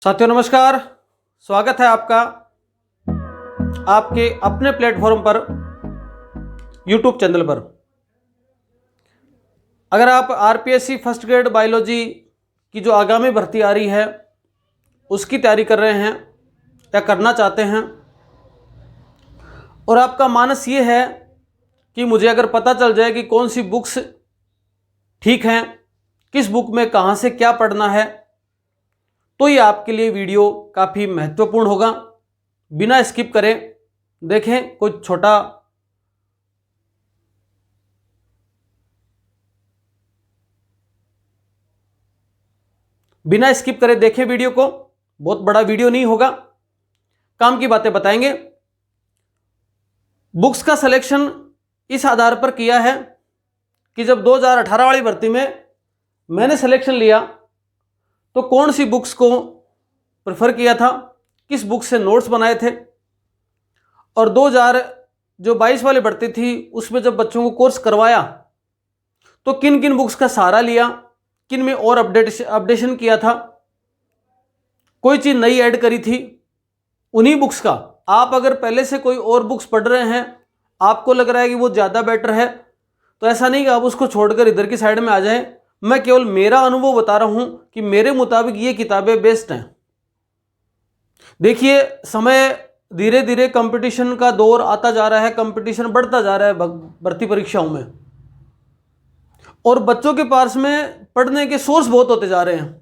साथियों नमस्कार। स्वागत है आपका आपके अपने प्लेटफॉर्म पर यूट्यूब चैनल पर। अगर आप आरपीएससी फर्स्ट ग्रेड बायोलॉजी की जो आगामी भर्ती आ रही है उसकी तैयारी कर रहे हैं या करना चाहते हैं और आपका मानस ये है कि मुझे अगर पता चल जाए कि कौन सी बुक्स ठीक हैं, किस बुक में कहाँ से क्या पढ़ना है, तो ये आपके लिए वीडियो काफ़ी महत्वपूर्ण होगा। बिना स्किप करें देखें। बिना स्किप करे देखें वीडियो को। बहुत बड़ा वीडियो नहीं होगा, काम की बातें बताएंगे। बुक्स का सिलेक्शन इस आधार पर किया है कि जब 2018 वाली भर्ती में मैंने सिलेक्शन लिया तो कौन सी बुक्स को प्रेफर किया था, किस बुक से नोट्स बनाए थे, और 2022 वाली भर्ती थी उसमें जब बच्चों को कोर्स करवाया तो किन किन बुक्स का सहारा लिया, किन में और अपडेशन किया था, कोई चीज़ नई ऐड करी थी, उन्हीं बुक्स का। आप अगर पहले से कोई और बुक्स पढ़ रहे हैं, आपको लग रहा है कि वो ज़्यादा बेटर है, तो ऐसा नहीं कि आप उसको छोड़कर इधर की साइड में आ जाएं। मैं केवल मेरा अनुभव बता रहा हूं कि मेरे मुताबिक ये किताबें बेस्ट हैं। देखिए, समय धीरे धीरे कंपटीशन का दौर आता जा रहा है, कंपटीशन बढ़ता जा रहा है भर्ती परीक्षाओं में, और बच्चों के पास में पढ़ने के सोर्स बहुत होते जा रहे हैं।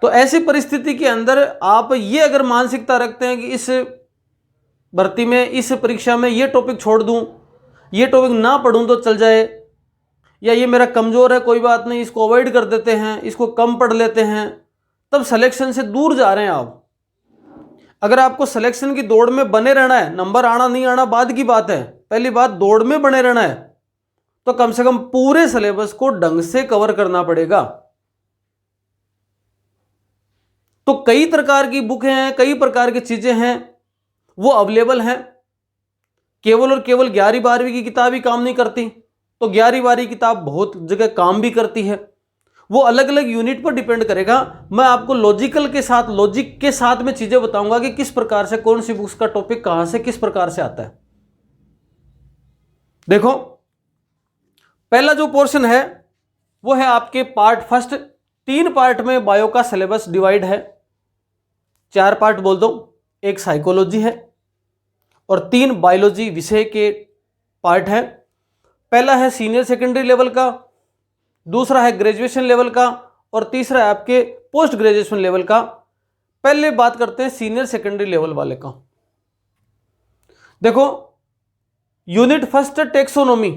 तो ऐसी परिस्थिति के अंदर आप ये अगर मानसिकता रखते हैं कि इस भर्ती में, इस परीक्षा में ये टॉपिक छोड़ दूं, ये टॉपिक ना पढ़ूं तो चल जाए, या ये मेरा कमज़ोर है कोई बात नहीं, इसको अवॉइड कर देते हैं, इसको कम पढ़ लेते हैं, तब सिलेक्शन से दूर जा रहे हैं आप। अगर आपको सिलेक्शन की दौड़ में बने रहना है, नंबर आना नहीं आना बाद की बात है, पहली बात दौड़ में बने रहना है, तो कम से कम पूरे सिलेबस को ढंग से कवर करना पड़ेगा। तो कई प्रकार की बुक हैं, कई प्रकार की चीजें हैं, वो अवेलेबल हैं। केवल और केवल 11वीं 12वीं की किताब ही काम नहीं करती, तो 11वीं 12वीं किताब बहुत जगह काम भी करती है। वो अलग अलग यूनिट पर डिपेंड करेगा। मैं आपको लॉजिक के साथ में चीजें बताऊंगा कि किस प्रकार से कौन सी बुक्स का टॉपिक कहां से किस प्रकार से आता है। देखो, पहला जो पोर्शन है वो है आपके पार्ट फर्स्ट। 3 पार्ट में बायो का सिलेबस डिवाइड है, 4 पार्ट बोल दो। एक साइकोलॉजी है और 3 बायोलॉजी विषय के पार्ट है। पहला है सीनियर सेकेंडरी लेवल का, दूसरा है ग्रेजुएशन लेवल का, और तीसरा है आपके पोस्ट ग्रेजुएशन लेवल का। पहले बात करते हैं सीनियर सेकेंडरी लेवल वाले का। देखो, यूनिट फर्स्ट टेक्सोनोमी।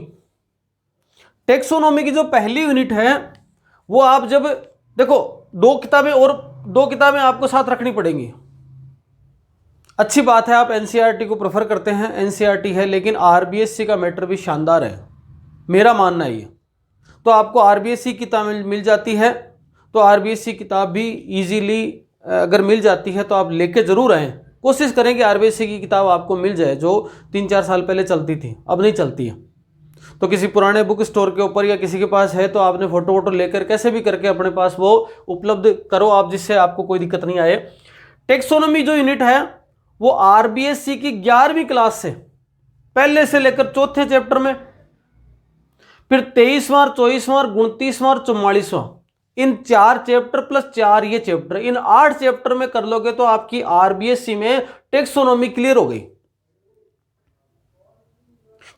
टेक्सोनोमी की जो पहली यूनिट है वो आप जब देखो, 2 किताबें आपको साथ रखनी पड़ेंगी। अच्छी बात है, आप एनसीईआरटी को प्रेफर करते हैं, एनसीईआरटी है, लेकिन आरबीएससी का मैटर भी शानदार है, मेरा मानना है ये। तो आपको आरबीएससी किताब मिल जाती है, तो आरबीएससी किताब भी इजीली अगर मिल जाती है तो आप लेके जरूर आएँ। कोशिश करें कि आरबीएससी की किताब आपको मिल जाए, जो 3-4 साल पहले चलती थी, अब नहीं चलती है। तो किसी पुराने बुक स्टोर के ऊपर या किसी के पास है तो आपने फोटो लेकर कैसे भी करके अपने पास वो उपलब्ध करो आप, जिससे आपको कोई दिक्कत नहीं आए। टेक्सोनोमी जो यूनिट है वो आरबीएससी की 11वीं क्लास से पहले से लेकर चौथे चैप्टर में, फिर 23वां, 24वां, 29वां और 44वां, इन 4 चैप्टर प्लस 4 ये चैप्टर, इन 8 चैप्टर में कर लोगे तो आपकी आरबीएससी में टेक्सोनोमी क्लियर हो गई।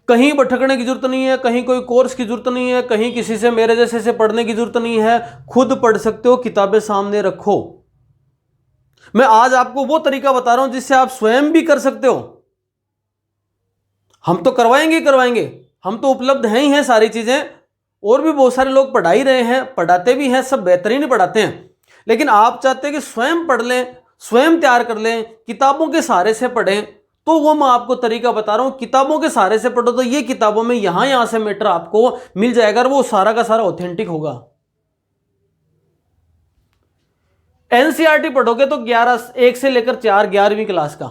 कहीं भटकने की जरूरत नहीं है, कहीं कोई कोर्स की जरूरत नहीं है, कहीं किसी से मेरे जैसे से पढ़ने की जरूरत नहीं है। खुद पढ़ सकते हो, किताबें सामने रखो। मैं आज आपको वो तरीका बता रहा हूं जिससे आप स्वयं भी कर सकते हो। हम तो करवाएंगे, हम तो उपलब्ध हैं ही हैं सारी चीजें, और भी बहुत सारे लोग पढ़ा ही रहे हैं, पढ़ाते भी हैं, सब बेहतरीन पढ़ाते हैं। लेकिन आप चाहते हैं कि स्वयं पढ़ लें, स्वयं तैयार कर लें, किताबों के सहारे से पढ़ें, तो वो मैं आपको तरीका बता रहा हूं। किताबों के सहारे से पढ़ो तो ये किताबों में यहां से मैटर आपको मिल जाएगा, और वो सारा का सारा ऑथेंटिक होगा। एनसीईआरटी पढ़ोगे तो 1 से लेकर 4 11वीं क्लास का,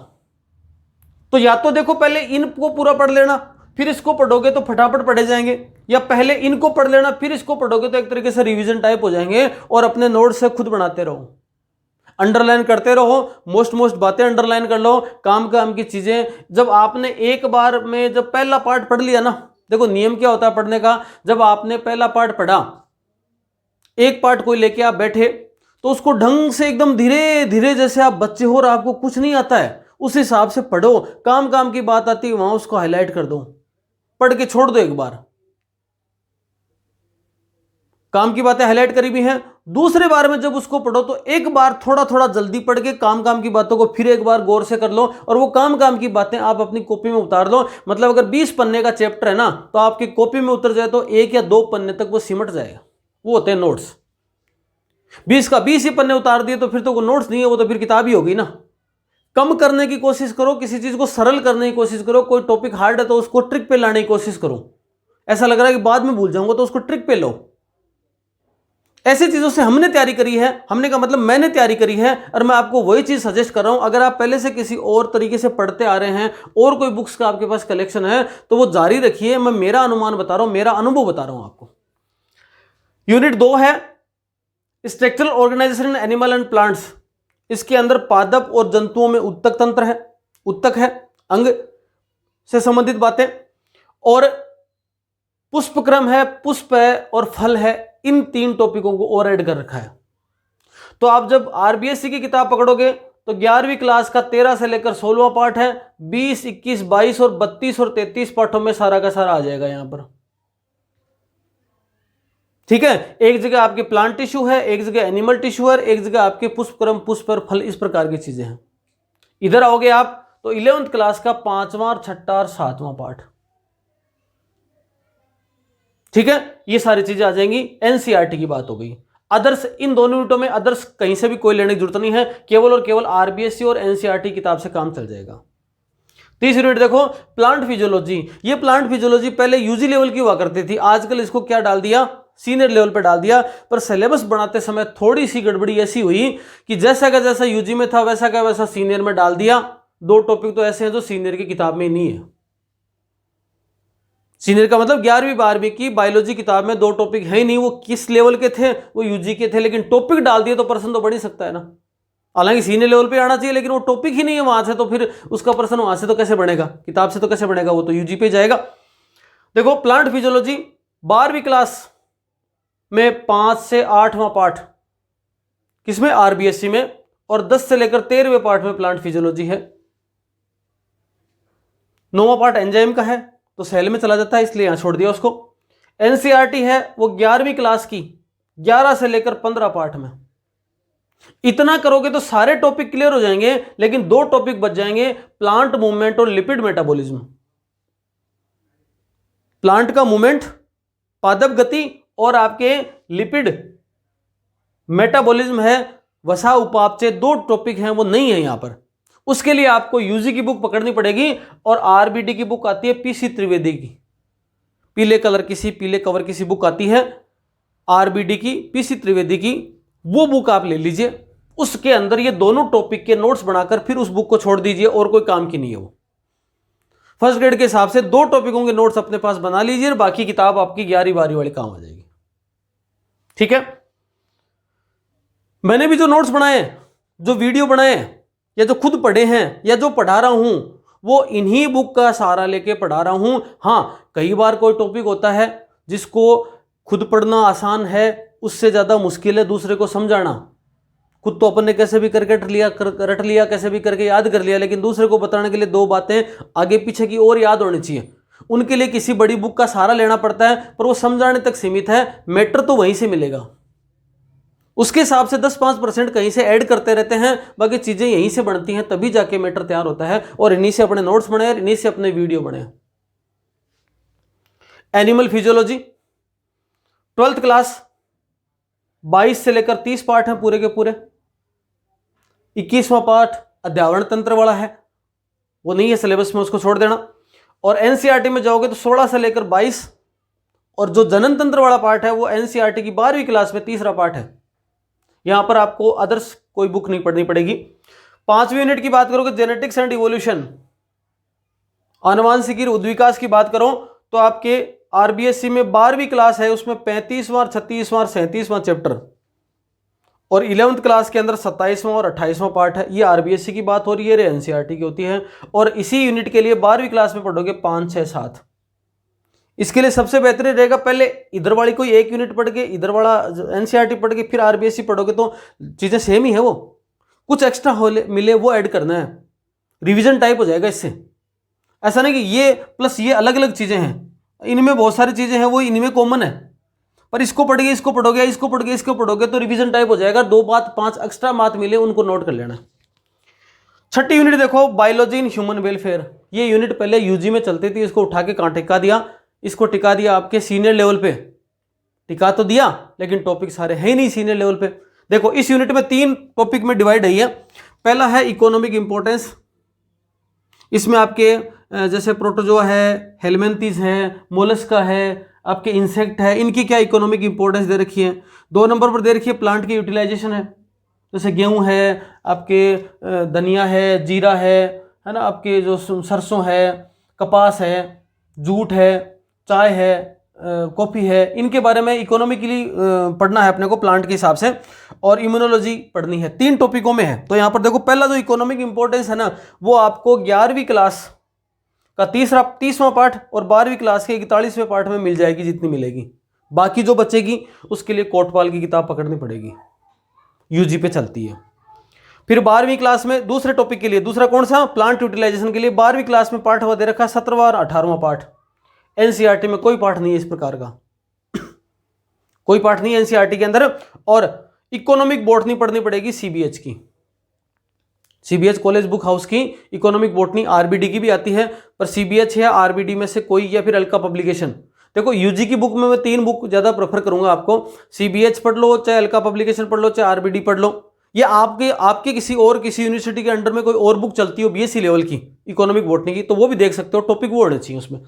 तो या तो देखो पहले इनको पूरा पढ़ लेना, फिर इसको पढ़ोगे तो फटाफट पढ़े जाएंगे, या पहले इनको पढ़ लेना फिर इसको पढ़ोगे तो एक तरीके से रिवीजन टाइप हो जाएंगे, और अपने नोट्स से खुद बनाते रहो। अंडरलाइन करते रहो, मोस्ट बातें अंडरलाइन कर लो, काम की चीजें। जब आपने एक बार में जब पहला पार्ट पढ़ लिया ना, देखो नियम क्या होता है पढ़ने का, जब आपने पहला पार्ट पढ़ा, एक पार्ट कोई लेके आप बैठे तो उसको ढंग से एकदम धीरे धीरे, जैसे आप बच्चे हो और आपको कुछ नहीं आता है उस हिसाब से पढ़ो। काम की बात आती है वहां उसको हाईलाइट कर दो, पढ़ के छोड़ दो एक बार। काम की बातें हाईलाइट करी भी हैं, दूसरे बार में जब उसको पढ़ो तो एक बार थोड़ा जल्दी पढ़ के काम की बातों को फिर एक बार गौर से कर लो, और वो काम की बातें आप अपनी कॉपी में उतार लो। मतलब अगर 20 पन्ने का चैप्टर है ना, तो आपकी कॉपी में उतर जाए तो 1 या 2 पन्ने तक वो सिमट जाएगा। वो होते हैं नोट्स। 20 का 20 ही पन्ने उतार दिए तो फिर तो वो नोट्स नहीं है, वो तो फिर किताब ही होगी ना। कम करने की कोशिश करो, किसी चीज को सरल करने की कोशिश करो। कोई टॉपिक हार्ड है तो उसको ट्रिक पे लाने की कोशिश करो। ऐसा लग रहा है कि बाद में भूल जाऊंगा तो उसको ट्रिक पे लो। ऐसी चीजों से हमने तैयारी करी है, हमने का मतलब मैंने तैयारी करी है, और मैं आपको वही चीज सजेस्ट कर रहा हूं। अगर आप पहले से किसी और तरीके से पढ़ते आ रहे हैं और कोई बुक्स का आपके पास कलेक्शन है तो वो जारी रखिए। मैं मेरा अनुमान बता रहा हूं, मेरा अनुभव बता रहा हूं आपको। यूनिट 2 है structural organisation in animal and plants. इसके अंदर पादप और जंतुओं में उत्तक तंत्र है, उत्तक है, अंग से संबंधित बातें, और पुष्पक्रम है, पुष्प है और फल है। इन 3 टॉपिकों को और ऐड कर रखा है। तो आप जब आरबीएससी की किताब पकड़ोगे तो 11वीं क्लास का 13 से लेकर 16वां पार्ट है, 20, 21, 22 और 32 और 33 पार्टों में सारा का सारा आ जाएगा यहां पर। ठीक है, एक जगह आपके प्लांट टिश्यू है, एक जगह एनिमल टिश्यू है, एक जगह आपके पुष्पक्रम, पुष्प और फल, इस प्रकार की चीजें हैं। इधर आओगे आप तो 11th क्लास का 5वां और 6वां और 7वां पार्ट। ठीक है, ये सारी चीजें आ जाएंगी। एनसीईआरटी की बात हो गई। अदर्स, इन दोनों यूनिटों में अदर्स कहीं से भी कोई लेने की जरूरत नहीं है, केवल और केवल आरबीएससी और एनसीईआरटी किताब से काम चल जाएगा। 30 यूनिट देखो, प्लांट फिजियोलॉजी। ये प्लांट फिजियोलॉजी पहले यूजी लेवल की हुआ करती थी, आजकल इसको क्या डाल दिया, सीनियर लेवल पर डाल दिया। पर सिलेबस बनाते समय थोड़ी सी गड़बड़ी ऐसी हुई कि जैसा का जैसा यूजी में था वैसा का वैसा सीनियर में डाल दिया। 2 टॉपिक तो ऐसे हैं जो सीनियर की किताब में नहीं है। सीनियर का मतलब 11वीं 12वीं की बायोलॉजी किताब में 2 टॉपिक है ही नहीं। वो किस लेवल के थे, वो यूजी के थे, लेकिन टॉपिक डाल दिए तो पर्सन तो बढ़ ही सकता है ना। हालांकि सीनियर लेवल पे आना चाहिए, लेकिन वो टॉपिक ही नहीं है वहां से, तो फिर उसका पर्सन वहां से तो कैसे बनेगा, किताब से तो कैसे बनेगा, वो तो यूजी पे जाएगा। देखो प्लांट फिजियोलॉजी 12वीं क्लास में 5 से 8वां पार्ट किसमें, आरबीएससी में, और 10 से लेकर 13वें पार्ट में प्लांट फिजियोलॉजी है। 9वां पार्ट एंजाइम का है तो सेल में चला जाता है, इसलिए यहां छोड़ दिया उसको। एनसीईआरटी है वो 11वीं क्लास की 11 से लेकर 15 पार्ट में। इतना करोगे तो सारे टॉपिक क्लियर हो जाएंगे, लेकिन 2 टॉपिक बच जाएंगे, प्लांट मूवमेंट और लिपिड मेटाबॉलिज्म। प्लांट का मूवमेंट, पादप गति, और आपके लिपिड मेटाबॉलिज्म है, वसा उपापचय, 2 टॉपिक हैं वो नहीं है यहां पर। उसके लिए आपको यूजी की बुक पकड़नी पड़ेगी, और आरबीडी की बुक आती है पीसी त्रिवेदी की, पीले कलर की पीले कवर की सी बुक आती है आरबीडी की, पीसी त्रिवेदी की, वो बुक आप ले लीजिए। उसके अंदर ये दोनों टॉपिक के नोट्स बनाकर फिर उस बुक को छोड़ दीजिए, और कोई काम की नहीं है वो। फर्स्ट ग्रेड के हिसाब से 2 टॉपिकों के नोट्स अपने पास बना लीजिए, और बाकी किताब आपकी 11वीं 12वीं वाली काम आ जाएगी। ठीक है, मैंने भी जो नोट्स बनाए हैं, जो वीडियो बनाए हैं, या जो खुद पढ़े हैं, या जो पढ़ा रहा हूं, वो इन्हीं बुक का सहारा लेके पढ़ा रहा हूं। हां, कई बार कोई टॉपिक होता है जिसको खुद पढ़ना आसान है, उससे ज्यादा मुश्किल है दूसरे को समझाना। खुद तो अपन ने कैसे भी करके रट लिया, कैसे भी करके याद कर लिया, लेकिन दूसरे को बताने के लिए 2 बातें आगे पीछे की और याद होनी चाहिए। उनके लिए किसी बड़ी बुक का सहारा लेना पड़ता है, पर वो समझाने तक सीमित है, मैटर तो वहीं से मिलेगा। उसके हिसाब से 10-5% कहीं से ऐड करते रहते हैं, बाकी चीजें यहीं से बनती हैं, तभी जाके मैटर तैयार होता है, और इन्हीं से अपने नोट्स बने, इन्हीं से अपने वीडियो बने। एनिमल फिजियोलॉजी 12th क्लास 22 से लेकर 30 पार्ट हैं पूरे के पूरे। 21वां पार्ट अध्यावरण तंत्र वाला है, वो नहीं है सिलेबस में, उसको छोड़ देना। और एनसीईआरटी में जाओगे तो 16 से लेकर 22, और जो जनन तंत्र वाला पार्ट है वो एनसीईआरटी की 12वीं क्लास में 3रा पार्ट है। यहां पर आपको अदर्स कोई बुक नहीं पढ़नी पड़ेगी। 5वीं यूनिट की बात करोगे, जेनेटिक्स एंड इवोल्यूशन, आनुवांशिकी उद्विकास की बात करो तो आपके आरबीएससी में 12वीं क्लास है, उसमें 35वां, 36वां, 37वां चैप्टर, और 11th क्लास के अंदर 27वां और 28वां पार्ट है। ये आरबीएससी की बात हो रही है, एनसीईआरटी की होती है। और इसी यूनिट के लिए 12वीं क्लास में पढ़ोगे 5, 6, 7। इसके लिए सबसे बेहतरीन रहेगा पहले इधर वाली कोई एक यूनिट पढ़ के, इधर वाला एनसीईआरटी पढ़ के, फिर आरबीएससी पढ़ोगे तो चीज़ें सेम ही है, वो कुछ एक्स्ट्रा हो मिले वो ऐड करना है, रिवीजन टाइप हो जाएगा इससे। ऐसा नहीं कि ये प्लस ये अलग अलग चीज़ें हैं, इनमें बहुत सारी चीज़ें हैं वो इनमें कॉमन है, पर इसको पढ़ के इसको पढ़ोगे, इसको पढ़ के इसको पढ़ोगे तो रिवीजन टाइप हो जाएगा। 2 बात 5 एक्स्ट्रा बात मिले उनको नोट कर लेना। छठी यूनिट देखो, बायोलॉजी इन ह्यूमन वेलफेयर। ये यूनिट पहले यूजी में चलती थी, इसको उठा के कहाँ टिका दिया, इसको टिका दिया आपके सीनियर लेवल पे। टिका तो दिया लेकिन टॉपिक सारे हैं ही नहीं सीनियर लेवल पे। देखो इस यूनिट में 3 टॉपिक में डिवाइड है। पहला है इकोनॉमिक इंपॉर्टेंस। इसमें आपके जैसे प्रोटोजोआ है, हेलमिंथेस है, मोलस्का है, आपके इंसेक्ट है, इनकी क्या इकोनॉमिक इंपॉर्टेंस दे रखी है। 2 नंबर पर दे रखी है प्लांट की यूटिलाइजेशन है, जैसे गेहूं है, आपके धनिया है, जीरा है ना, आपके जो सरसों है, कपास है, जूट है, चाय है, कॉफ़ी है, इनके बारे में इकोनॉमिकली पढ़ना है अपने को प्लांट के हिसाब से। और इम्यूनोलॉजी पढ़नी है। 3 टॉपिकों में है। तो यहाँ पर देखो पहला जो इकोनॉमिक इंपॉर्टेंस है ना, वो आपको 11वीं क्लास का 30वां पार्ट और 12वीं क्लास के 41वें पार्ट में मिल जाएगी, जितनी मिलेगी। बाकी जो बचेगी उसके लिए कोटवाल की किताब पकड़नी पड़ेगी, यूजी पे चलती है। फिर 12वीं क्लास में दूसरे टॉपिक के लिए, दूसरा कौन सा, प्लांट यूटिलाइजेशन के लिए 12वीं क्लास में पार्ट हुआ दे रखा 17वां और 18वां पार्ट। एनसीईआरटी में कोई पार्ट नहीं है इस प्रकार का, कोई पार्ट नहीं है एनसीईआरटी के अंदर। और इकोनॉमिक बॉटनी पढ़नी पड़ेगी सीबीएच की, सीबीएच कॉलेज बुक हाउस की इकोनॉमिक बॉटनी। आरबीडी की भी आती है, पर सीबीएच या आरबीडी में से कोई, या फिर अलका पब्लिकेशन। देखो यूजी की बुक में मैं 3 बुक ज्यादा प्रेफर करूंगा आपको, सीबीएच पढ़ लो, चाहे अलका पब्लिकेशन पढ़ लो, चाहे आरबीडी पढ़ लो। या आपके किसी यूनिवर्सिटी के अंडर में कोई और बुक चलती हो बीएससी लेवल की इकोनॉमिक बॉटनी की, तो वो भी देख सकते हो, टॉपिक वो होने चाहिए उसमें।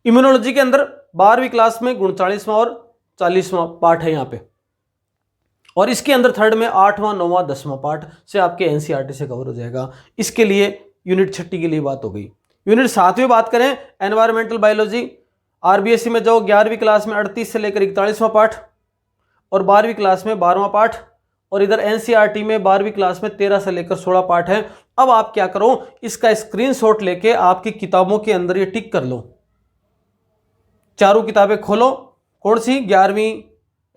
इम्यूनोलॉजी के अंदर 12वीं क्लास में 39वां और 40वां पार्ट है यहाँ पे, और इसके अंदर थर्ड में 8वां, 9वां, 10वां पार्ट से आपके एनसीईआरटी से कवर हो जाएगा। इसके लिए यूनिट 6 के लिए बात हो गई। यूनिट 7 बात करें, एनवायरमेंटल बायोलॉजी। आरबीएससी में जाओ 11वीं क्लास में 38 से लेकर 41वां पार्ट, और 12वीं क्लास में 12वां पार्ट, और इधर एनसीईआरटी में 12वीं क्लास में 13 से लेकर 16 पार्ट है। अब आप क्या करो, इसका स्क्रीनशॉट लेके आपकी किताबों के अंदर ये टिक कर लो। चारों किताबें खोलो, कौन सी, 11वीं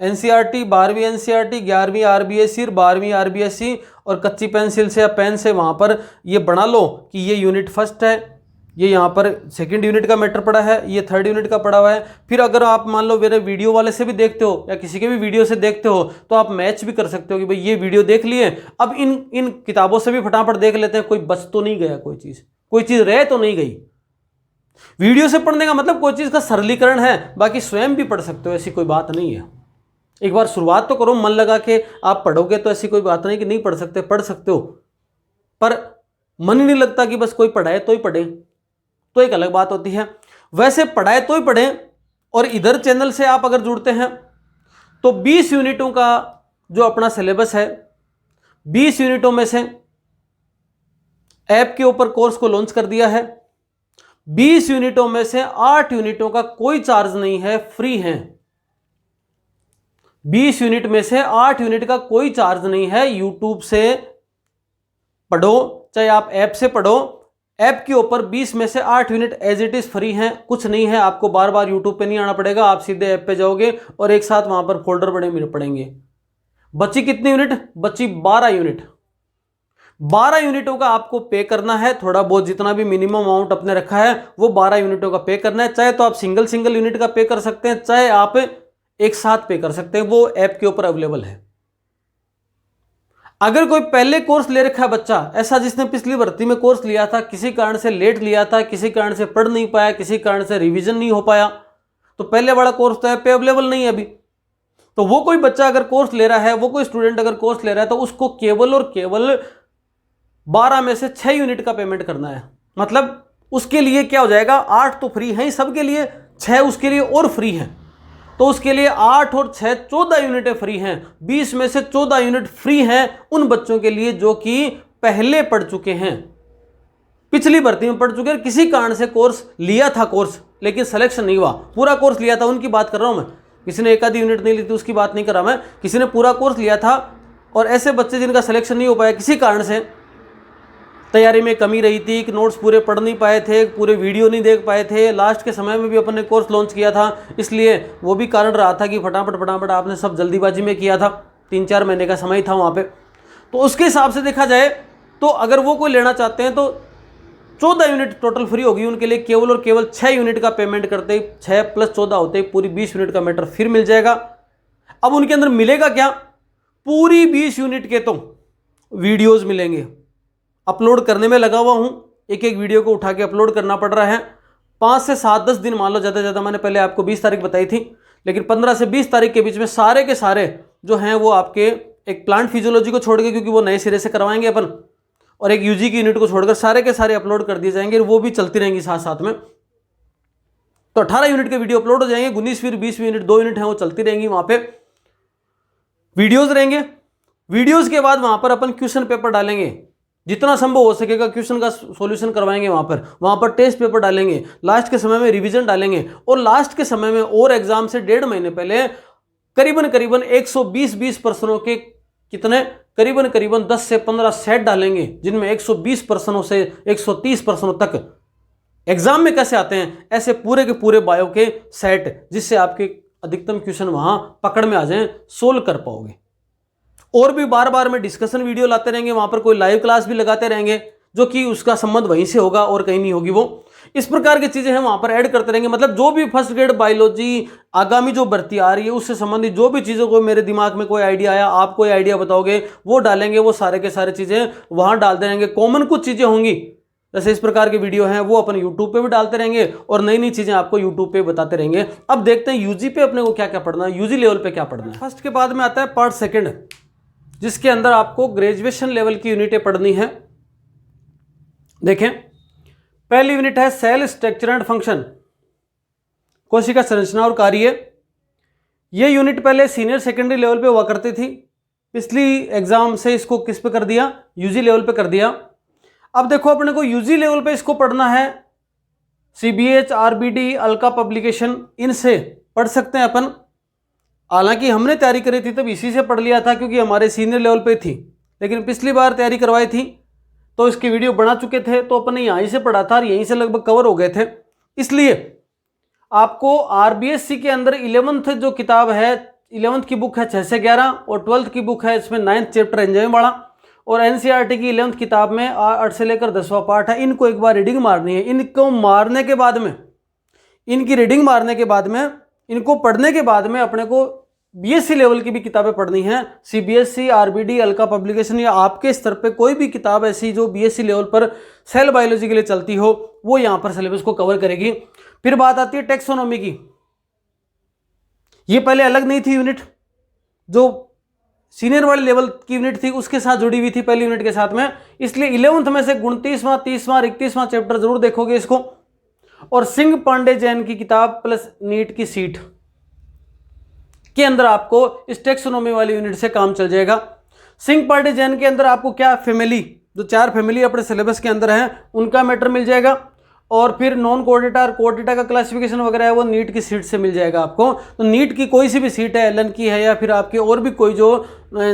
एनसीईआरटी, 12वीं एनसीईआरटी, 11वीं आरबीएससी, 12वीं आरबीएससी, और कच्ची पेंसिल से या पेन से वहां पर ये बना लो कि ये यूनिट 1 है, ये यहाँ पर 2nd यूनिट का मैटर पड़ा है, ये 3rd यूनिट का पड़ा हुआ है। फिर अगर आप मान लो मेरे वीडियो वाले से भी देखते हो या किसी के भी वीडियो से देखते हो, तो आप मैच भी कर सकते हो कि भाई ये वीडियो देख लिए, अब इन किताबों से भी फटाफट देख लेते हैं, कोई बच तो नहीं गया, कोई चीज़ रह तो नहीं गई। वीडियो से पढ़ने का मतलब कोई चीज़ का सरलीकरण है, बाकी स्वयं भी पढ़ सकते हो, ऐसी कोई बात नहीं है। एक बार शुरुआत तो करो, मन लगा के आप पढ़ोगे तो ऐसी कोई बात नहीं कि नहीं पढ़ सकते, पढ़ सकते हो। पर मन ही नहीं लगता कि बस कोई पढ़ाए तो ही पढ़े, तो एक अलग बात होती है। वैसे पढ़ाए तो ही पढ़े, और इधर चैनल से आप अगर जुड़ते हैं तो 20 यूनिटों का जो अपना सिलेबस है, 20 यूनिटों में से ऐप के ऊपर कोर्स को लॉन्च कर दिया है। 20 यूनिटों में से 8 यूनिटों का कोई चार्ज नहीं है, फ्री है। 20 यूनिट में से 8 यूनिट का कोई चार्ज नहीं है। यूट्यूब से पढ़ो, चाहे आप ऐप से पढ़ो, ऐप के ऊपर 20 में से 8 unit as it is free हैं, कुछ नहीं है। आपको बार बार यूट्यूब पे नहीं आना पड़ेगा, आप सीधे ऐप पे जाओगे और एक साथ वहां पर फोल्डर बड़े पड़ेंगे। बची कितनी यूनिट? बची 12 यूनिट। 12 यूनिटों का आपको पे करना है, थोड़ा बहुत जितना भी मिनिमम अमाउंट अपने रखा है वो 12 यूनिटों का पे करना है। चाहे तो आप सिंगल यूनिट का पे कर सकते हैं, चाहे आप एक साथ पे कर सकते हैं, वो ऐप के ऊपर अवेलेबल है। अगर कोई पहले कोर्स ले रखा है बच्चा, ऐसा जिसने पिछली भर्ती में कोर्स लिया था, किसी कारण से लेट लिया था, किसी कारण से पढ़ नहीं पाया, किसी कारण से रिवीजन नहीं हो पाया, तो पहले वाला कोर्स तो ऐप पे अवेलेबल नहीं है अभी। तो वो कोई बच्चा अगर कोर्स ले रहा है, वो कोई स्टूडेंट अगर कोर्स ले रहा है, तो उसको केवल और केवल 12 में से 6 यूनिट का पेमेंट करना है। मतलब उसके लिए क्या हो जाएगा, 8 तो फ्री हैं सबके लिए, 6 उसके लिए और फ्री हैं। तो उसके लिए 8 और 6 14 यूनिटें फ्री हैं। 20 में से 14 यूनिट फ्री हैं उन बच्चों के लिए जो कि पहले पढ़ चुके हैं, पिछली भर्ती में पढ़ चुके हैं, किसी कारण से कोर्स लिया था कोर्स लेकिन सिलेक्शन नहीं हुआ, पूरा कोर्स लिया था, उनकी बात कर रहा हूं मैं। किसी ने एक आधी यूनिट नहीं ली थी उसकी बात नहीं कर रहा मैं, किसी ने पूरा कोर्स लिया था। और ऐसे बच्चे जिनका सिलेक्शन नहीं हो पाया किसी कारण से, तैयारी में कमी रही थी कि नोट्स पूरे पढ़ नहीं पाए थे, पूरे वीडियो नहीं देख पाए थे, लास्ट के समय में भी अपन ने कोर्स लॉन्च किया था, इसलिए वो भी कारण रहा था कि फटाफट आपने सब जल्दीबाजी में किया था, 3-4 महीने का समय था वहाँ पे। तो उसके हिसाब से देखा जाए तो अगर वो कोई लेना चाहते हैं तो 14 यूनिट टोटल फ्री होगी उनके लिए, केवल और केवल 6 यूनिट का पेमेंट करते ही 6 + 14 होते ही पूरी 20 यूनिट का मैटर फिर मिल जाएगा। अब उनके अंदर मिलेगा क्या, पूरी 20 यूनिट के तो वीडियोस मिलेंगे। अपलोड करने में लगा हुआ हूं, एक एक वीडियो को उठा के अपलोड करना पड़ रहा है। 5 से 7-10 दिन मान लो, ज़्यादा ज़्यादा मैंने पहले आपको 20 तारीख बताई थी, लेकिन 15 से 20 तारीख के बीच में सारे के सारे जो हैं वो आपके एक प्लांट फिजियोलॉजी को छोड़ के, क्योंकि वो नए सिरे से करवाएंगे अपन, और एक यूजी की यूनिट को छोड़कर सारे के सारे अपलोड कर दिए जाएंगे, वो भी चलती रहेंगी साथ साथ में। तो 18 यूनिट के वीडियो अपलोड हो जाएंगे, 19 20 यूनिट 2 यूनिट हैं वो चलती रहेंगी, वहां पे वीडियोस रहेंगे। वीडियोस के बाद वहां पर अपन क्वेश्चन पेपर डालेंगे, जितना संभव हो सकेगा क्वेश्चन का सॉल्यूशन करवाएंगे वहां पर टेस्ट पेपर डालेंगे, लास्ट के समय में रिवीजन डालेंगे, और लास्ट के समय में और एग्जाम से 1.5 महीने पहले करीबन 120 प्रश्नों के कितने करीबन 10 से 15 सेट डालेंगे, जिनमें 120 प्रश्नों से 130 प्रश्नों तक एग्जाम में कैसे आते हैं, ऐसे पूरे के पूरे बायो के सेट, जिससे आपके अधिकतम क्वेश्चन वहां पकड़ में आ जाएं, सोल्व कर पाओगे। और भी बार बार में डिस्कशन वीडियो लाते रहेंगे, वहां पर कोई लाइव क्लास भी लगाते रहेंगे, जो कि उसका संबंध वहीं से होगा और कहीं नहीं होगी। वो इस प्रकार की चीजें हैं वहां पर ऐड करते रहेंगे। मतलब जो भी फर्स्ट ग्रेड बायोलॉजी आगामी जो भर्ती आ रही है उससे संबंधित जो भी चीज़ों को मेरे दिमाग में कोई आइडिया आया, आप कोई आइडिया बताओगे, वो डालेंगे, वो सारे के सारे चीज़ें वहां डालते रहेंगे। कॉमन कुछ चीज़ें होंगी, जैसे इस प्रकार के वीडियो हैं वो अपन यूट्यूब पे भी डालते रहेंगे, और नई नई चीज़ें आपको यूट्यूब पे बताते रहेंगे। अब देखते हैं यूजी पे अपने को क्या क्या पढ़ना है, यूजी लेवल पे क्या पढ़ना है। फर्स्ट के बाद में आता है पार्ट सेकेंड, जिसके अंदर आपको ग्रेजुएशन लेवल की यूनिटें पढ़नी है। देखें, पहली यूनिट है सेल स्ट्रक्चर एंड फंक्शन, कोशिका संरचना और कार्य। यह यूनिट पहले सीनियर सेकेंडरी लेवल पे हुआ करती थी, पिछली एग्जाम से इसको किस पे कर दिया, यूजी लेवल पे कर दिया। अब देखो अपने को यूजी लेवल पे इसको पढ़ना है, सीबीएच, आरबीडी, अल्का पब्लिकेशन, इनसे पढ़ सकते हैं अपन। हालांकि हमने तैयारी करी थी तब इसी से पढ़ लिया था, क्योंकि हमारे सीनियर लेवल पे थी, लेकिन पिछली बार तैयारी करवाई थी तो इसकी वीडियो बना चुके थे, तो अपन ने यहीं से पढ़ा था और यहीं से लगभग कवर हो गए थे। इसलिए आपको आरबीएससी के अंदर 11th जो किताब है, 11th की बुक है 6 से 11, और 12th की बुक है इसमें 9th चैप्टर एंजाइम वाला, और एनसीईआरटी की 11th किताब में 8 से लेकर 10वां पार्ट है। इनको एक बार रीडिंग मारनी है। इनको मारने के बाद में, इनकी रीडिंग मारने के बाद में, इनको पढ़ने के बाद में अपने को बीएससी लेवल की भी किताबें पढ़नी है। सीबीएसई, आरबीडी, अल्का पब्लिकेशन, या आपके स्तर पे कोई भी किताब ऐसी जो बीएससी लेवल पर सेल बायोलॉजी के लिए चलती हो, वो यहाँ पर सिलेबस को कवर करेगी। फिर बात आती है टेक्सोनॉमी की। ये पहले अलग नहीं थी यूनिट, जो सीनियर वाले लेवल की यूनिट थी उसके साथ जुड़ी हुई थी पहली यूनिट के साथ में, इसलिए 11th में से 29वां, 30वां, 31वां चैप्टर जरूर देखोगे इसको। और सिंह पांडे जैन की किताब प्लस नीट की सीट के अंदर आपको इस टेक्सोनॉमी वाली यूनिट से काम चल जाएगा। सिंह पांडे जैन के अंदर आपको क्या, फैमिली, जो 4 फैमिली अपने सिलेबस के अंदर है उनका मैटर मिल जाएगा, और फिर नॉन कोऑर्डिनेटा और कोऑर्डिनेटा का क्लासिफिकेशन वगैरह है वो नीट की सीट से मिल जाएगा आपको। तो नीट की कोई सी भी सीट है, एलन की है या फिर आपके और भी कोई, जो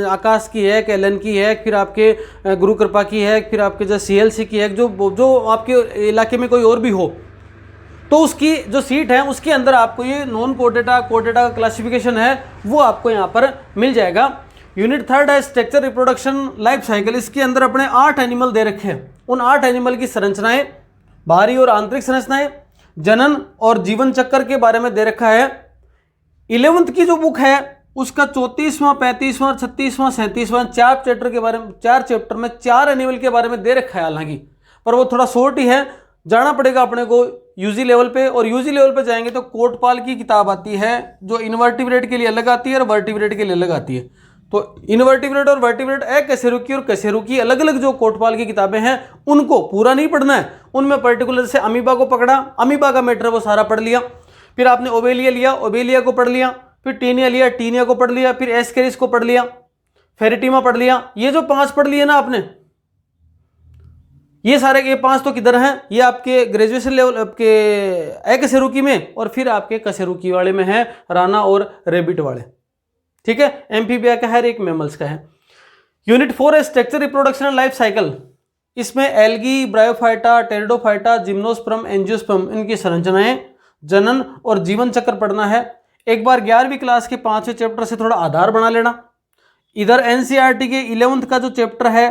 आकाश की है, एलन की है, फिर आपके गुरु कृपा की है, फिर आपके जो सीएलसी की है, जो आपके इलाके में कोई और भी हो, तो उसकी जो सीट है उसके अंदर आपको ये नॉन कोऑर्डिनेटा का क्लासिफिकेशन है वो आपको यहाँ पर मिल जाएगा। यूनिट 3 है स्ट्रक्चर, रिप्रोडक्शन, लाइफ साइकिल। इसके अंदर अपने 8 एनिमल दे रखे हैं। उन 8 एनिमल की संरचनाएं, बाहरी और आंतरिक संरचनाएं, जनन और जीवन चक्र के बारे में दे रखा है। 11th की जो बुक है उसका 34वां, 35वां, 36वां, 37वां 4 चैप्टर के बारे में, 4 चैप्टर में 4 एनिमल के बारे में दे रखा है। हालांकि पर वो थोड़ा शॉर्ट ही है, जाना पड़ेगा अपने को यूजी लेवल पे। और यूजी लेवल पे जाएंगे तो कोटपाल की किताब आती है जो इनवर्टिब्रेट के लिए अलग आती है और वर्टिब्रेट के लिए अलग आती है। तो इनवर्टिब्रेट और वर्टिब्रेट, कशेरुकी और कशेरुकी, अलग अलग जो कोटपाल की किताबें हैं उनको पूरा नहीं पढ़ना है। उनमें पर्टिकुलर से अमीबा को पकड़ा, अमीबा का मैटर वो सारा पढ़ लिया। फिर आपने ओबेलिया लिया, ओबेलिया को पढ़ लिया। फिर टीनिया लिया, टीनिया को पढ़ लिया। फिर एस्केरिस को पढ़ लिया, फेरिटीमा पढ़ लिया। ये जो 5 पढ़ लिए ना आपने, ये सारे ये 5 तो किधर हैं, ये आपके ग्रेजुएशन लेवल आपके एकशेरुकी में और फिर आपके कशेरुकी वाले में है, राना और रेबिट वाले। ठीक है, एम्फीबिया का है, एक मैमल्स का है। यूनिट 4 है structure, reproduction and life cycle. इसमें algae, bryophyta, pteridophyta, gymnosperm, angiosperm, इनकी संरचनाएं, जनन और जीवन चक्र पढ़ना है। एक बार 11वीं क्लास के 5वें चैप्टर से थोड़ा आधार बना लेना। इधर एनसीईआरटी के 11th का जो चैप्टर है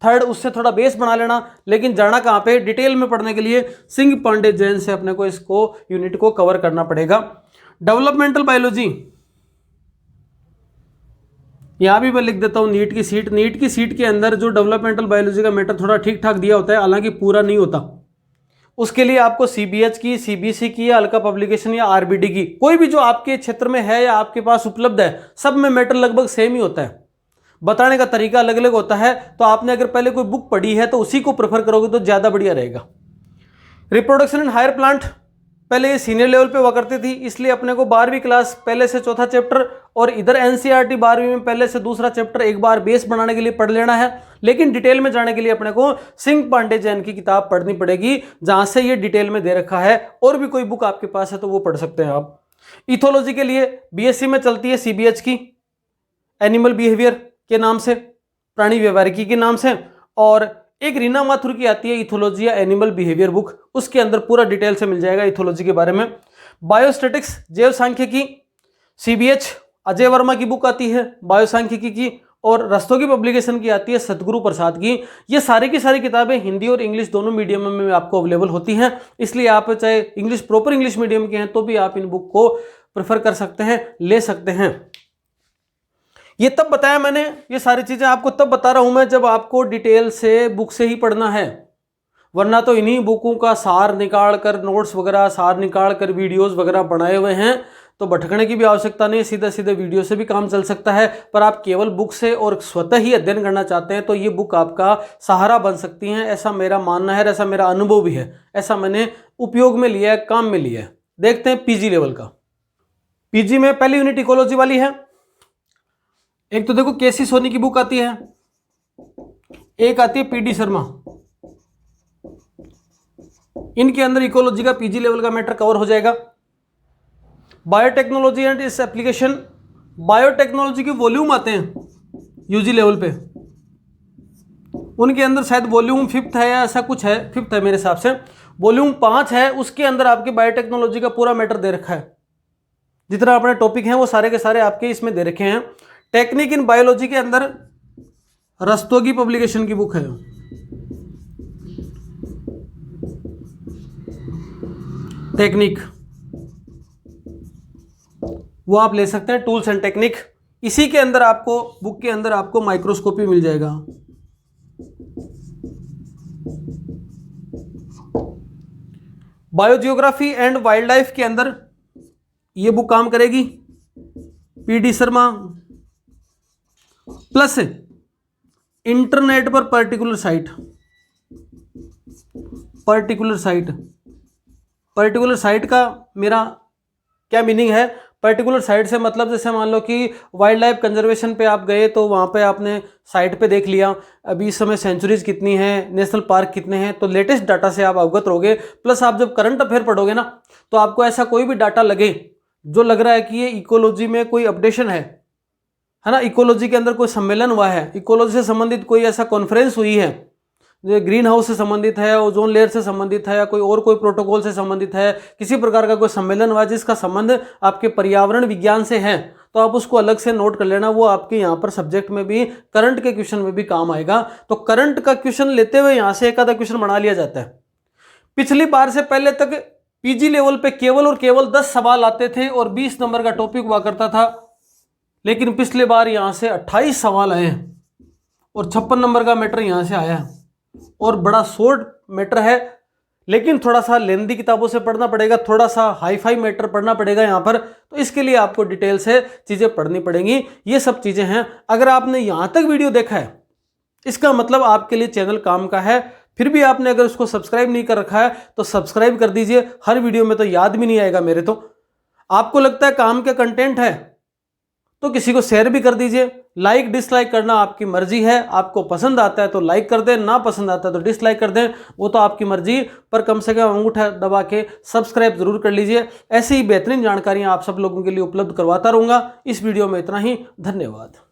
3rd, उससे थोड़ा बेस बना लेना। लेकिन जाना कहाँ पे, डिटेल में पढ़ने के लिए सिंह पांडे जैन से अपने को इसको यूनिट को कवर करना पड़ेगा। डेवलपमेंटल बायोलॉजी, यहां भी मैं लिख देता हूं नीट की सीट के अंदर जो डेवलपमेंटल बायोलॉजी का मैटर थोड़ा ठीक ठाक दिया होता है, हालांकि पूरा नहीं होता। उसके लिए आपको सीबीएच की, सीबीसी की या अलका पब्लिकेशन या आरबीडी की, कोई भी जो आपके क्षेत्र में है या आपके पास उपलब्ध है, सब में मैटर लगभग सेम ही होता है, बताने का तरीका अलग अलग होता है। तो आपने अगर पहले कोई बुक पढ़ी है तो उसी को प्रेफर करोगे तो ज़्यादा बढ़िया रहेगा। रिप्रोडक्शन इन हायर प्लांट, पहले ये सीनियर लेवल पे हुआ करती थी, इसलिए अपने को 12वीं क्लास पहले से चौथा चैप्टर और इधर एनसीईआरटी 12वीं में पहले से दूसरा चैप्टर एक बार बेस बनाने के लिए पढ़ लेना है। लेकिन डिटेल में जाने के लिए अपने को सिंह पांडे जैन की किताब पढ़नी पड़ेगी, जहां से ये डिटेल में दे रखा है। और भी कोई बुक आपके पास है तो वो पढ़ सकते हैं आप। इथोलॉजी के लिए बीएससी में चलती है सीबीएच की, एनिमल बिहेवियर के नाम से, प्राणी व्यवहारिकी के नाम से, और एक रीना माथुर की आती है इथोलॉजी या एनिमल बिहेवियर बुक, उसके अंदर पूरा डिटेल से मिल जाएगा इथोलॉजी के बारे में। बायोस्टैटिक्स, जैव सांख्यिकी, सीबीएच अजय वर्मा की बुक आती है बायोसांख्यिकी की, और रस्तों की पब्लिकेशन की आती है सतगुरु प्रसाद की। ये सारी की सारी किताबें हिंदी और इंग्लिश दोनों मीडियम में आपको अवेलेबल होती हैं, इसलिए आप चाहे इंग्लिश प्रॉपर इंग्लिश मीडियम के हैं तो भी आप इन बुक को प्रेफर कर सकते हैं, ले सकते हैं। ये तब बताया मैंने, ये सारी चीजें आपको तब बता रहा हूं मैं जब आपको डिटेल से बुक से ही पढ़ना है, वरना तो इन्हीं बुकों का सार निकाल कर, नोट्स वगैरह सार निकाल कर वीडियोस वगैरह बनाए हुए हैं, तो भटकने की भी आवश्यकता नहीं, सीधे सीधे वीडियो से भी काम चल सकता है। पर आप केवल बुक से और स्वतः ही अध्ययन करना चाहते हैं तो ये बुक आपका सहारा बन सकती हैं, ऐसा मेरा मानना है, ऐसा मेरा अनुभव भी है, ऐसा मैंने उपयोग में लिया है, काम में लिया है। देखते हैं पीजी लेवल का। पीजी में पहली यूनिट इकोलॉजी वाली है। एक तो देखो केसी सोनी की बुक आती है, एक आती है पीडी शर्मा, इनके अंदर इकोलॉजी का पीजी लेवल का मैटर कवर हो जाएगा। Biotechnology and its application, biotechnology के वॉल्यूम आते हैं यूजी लेवल पे, उनके अंदर शायद वॉल्यूम 5th है या ऐसा कुछ है, 5th है मेरे हिसाब से, वॉल्यूम 5 है, उसके अंदर आपके बायोटेक्नोलॉजी का पूरा मैटर दे रखा है। जितना अपने टॉपिक हैं वो सारे के सारे आपके इसमें दे रखे हैं। टेक्निक इन बायोलॉजी के अंदर रस्तोगी पब्लिकेशन की बुक है, टेक्निक, वो आप ले सकते हैं, टूल्स एंड टेक्निक। इसी के अंदर आपको बुक के अंदर आपको माइक्रोस्कोपी मिल जाएगा। बायोजियोग्राफी एंड वाइल्ड लाइफ के अंदर ये बुक काम करेगी, पीडी शर्मा, प्लस इंटरनेट पर पर्टिकुलर साइट, पर्टिकुलर साइट का मेरा क्या मीनिंग है? पर्टिकुलर साइट से मतलब जैसे मान लो कि वाइल्ड लाइफ कंजर्वेशन पे आप गए तो वहाँ पे आपने साइट पे देख लिया अभी इस समय सेंचुरीज कितनी हैं, नेशनल पार्क कितने हैं, तो लेटेस्ट डाटा से आप अवगत रहोगे। प्लस आप जब करंट अफेयर पढ़ोगे ना तो आपको ऐसा कोई भी डाटा लगे जो लग रहा है कि ये इकोलॉजी में कोई अपडेशन है ना, इकोलॉजी के अंदर कोई सम्मेलन हुआ है, इकोलॉजी से संबंधित कोई ऐसा कॉन्फ्रेंस हुई है जो ग्रीन हाउस से संबंधित है, ओजोन लेयर से संबंधित है, या कोई और कोई प्रोटोकॉल से संबंधित है, किसी प्रकार का कोई सम्मेलन हुआ जिसका संबंध आपके पर्यावरण विज्ञान से है, तो आप उसको अलग से नोट कर लेना। वो आपके यहाँ पर सब्जेक्ट में भी, करंट के क्वेश्चन में भी काम आएगा। तो करंट का क्वेश्चन लेते हुए यहाँ से एक आधा क्वेश्चन बना लिया जाता है। पिछली बार से पहले तक पीजी लेवल पे केवल और केवल 10 सवाल आते थे और 20 नंबर का टॉपिक हुआ करता था, लेकिन पिछले बार यहाँ से 28 सवाल आए और 56 नंबर का मैटर यहाँ से आया है, और बड़ा शॉर्ट मैटर है, लेकिन थोड़ा सा लेंदी किताबों से पढ़ना पड़ेगा, थोड़ा सा हाई फाई मैटर पढ़ना पड़ेगा यहाँ पर, तो इसके लिए आपको डिटेल से चीज़ें पढ़नी पड़ेंगी। ये सब चीज़ें हैं। अगर आपने यहाँ तक वीडियो देखा है इसका मतलब आपके लिए चैनल काम का है। फिर भी आपने अगर उसको सब्सक्राइब नहीं कर रखा है तो सब्सक्राइब कर दीजिए। हर वीडियो में तो याद भी नहीं आएगा मेरे, तो आपको लगता है काम के कंटेंट है तो किसी को शेयर भी कर दीजिए। लाइक डिसलाइक करना आपकी मर्जी है, आपको पसंद आता है तो लाइक कर दें, ना पसंद आता है तो डिसलाइक कर दें, वो तो आपकी मर्जी, पर कम से कम अंगूठा दबा के सब्सक्राइब जरूर कर लीजिए। ऐसी ही बेहतरीन जानकारियां आप सब लोगों के लिए उपलब्ध करवाता रहूंगा। इस वीडियो में इतना ही, धन्यवाद।